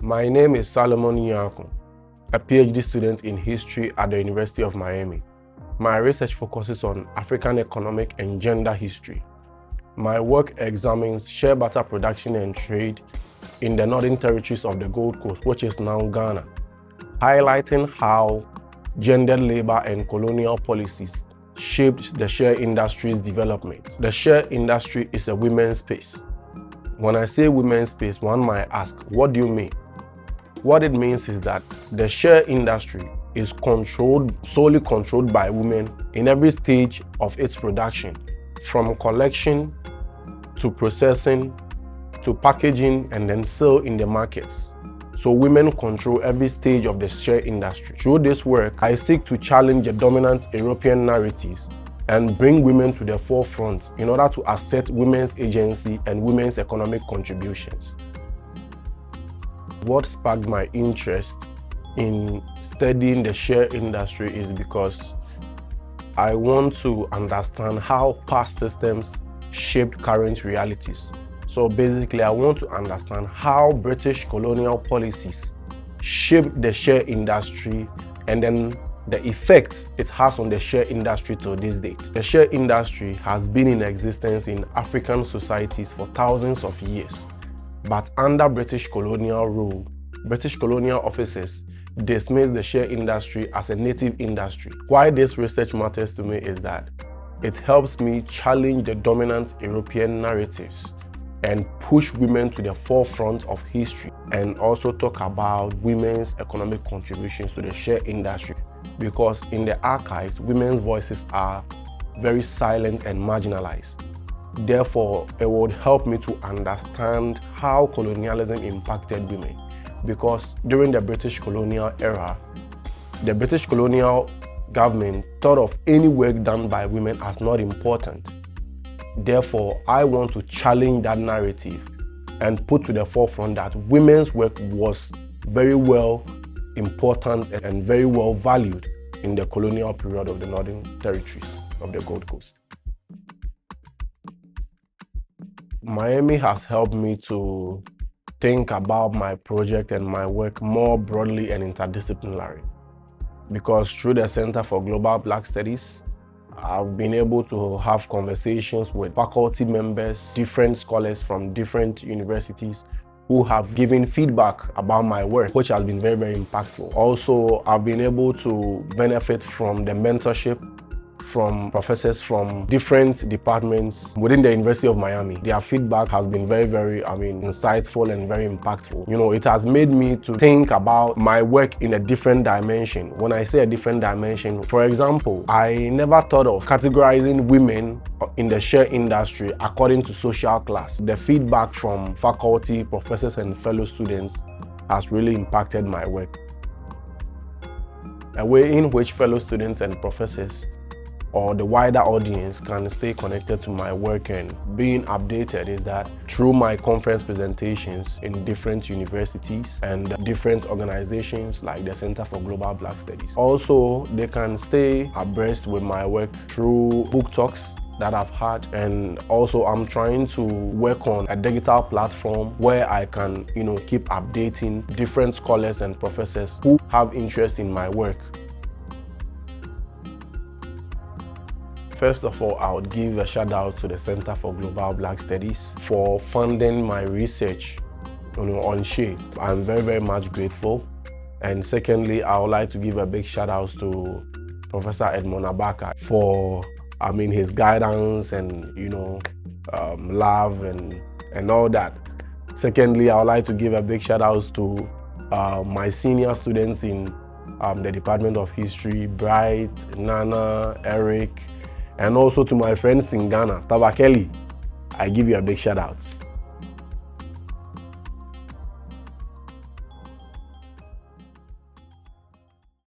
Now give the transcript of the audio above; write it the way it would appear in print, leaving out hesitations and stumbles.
My name is Solomon Nyarko, a PhD student in history at the University of Miami. My research focuses on African economic and gender history. My work examines shea butter production and trade in the northern territories of the Gold Coast, which is now Ghana, highlighting how gendered labor and colonial policies shaped the shea industry's development. The shea industry is a women's space. When I say women's space, one might ask, what do you mean? What it means is that the shea industry is solely controlled by women in every stage of its production, from collection to processing to packaging and then sale in the markets. So women control every stage of the shea industry. Through this work, I seek to challenge the dominant European narratives and bring women to the forefront in order to assert women's agency and women's economic contributions. What sparked my interest in studying the shea industry is because I want to understand how past systems shaped current realities. So basically, I want to understand how British colonial policies shaped the shea industry and then the effect it has on the shea industry till this date. The shea industry has been in existence in African societies for thousands of years. But under British colonial rule, British colonial officers dismissed the shea industry as a native industry. Why this research matters to me is that it helps me challenge the dominant European narratives and push women to the forefront of history, and also talk about women's economic contributions to the shea industry. Because in the archives, women's voices are very silent and marginalized. Therefore, it would help me to understand how colonialism impacted women. Because during the British colonial era, the British colonial government thought of any work done by women as not important. Therefore, I want to challenge that narrative and put to the forefront that women's work was very well important and very well valued in the colonial period of the northern territories of the Gold Coast. Miami has helped me to think about my project and my work more broadly and interdisciplinary, because through the Center for Global Black Studies, I've been able to have conversations with faculty members, different scholars from different universities who have given feedback about my work, which has been very, very impactful. Also, I've been able to benefit from the mentorship from professors from different departments within the University of Miami. Their feedback has been very, very, insightful and very impactful. It has made me to think about my work in a different dimension. When I say a different dimension, for example, I never thought of categorizing women in the shea industry according to social class. The feedback from faculty, professors, and fellow students has really impacted my work. A way in which fellow students and professors or the wider audience can stay connected to my work and being updated is that through my conference presentations in different universities and different organizations like the Center for Global Black Studies. Also, they can stay abreast with my work through book talks that I've had, and also I'm trying to work on a digital platform where I can, keep updating different scholars and professors who have interest in my work. First of all, I would give a shout out to the Center for Global Black Studies for funding my research on shea. I'm very, very much grateful. And secondly, I would like to give a big shout out to Professor Edmond Abaka for his guidance and love and all that. Secondly, I would like to give a big shout out to my senior students in the Department of History, Bright, Nana, Eric, and also to my friends in Ghana, Tabakeli. I give you a big shout out.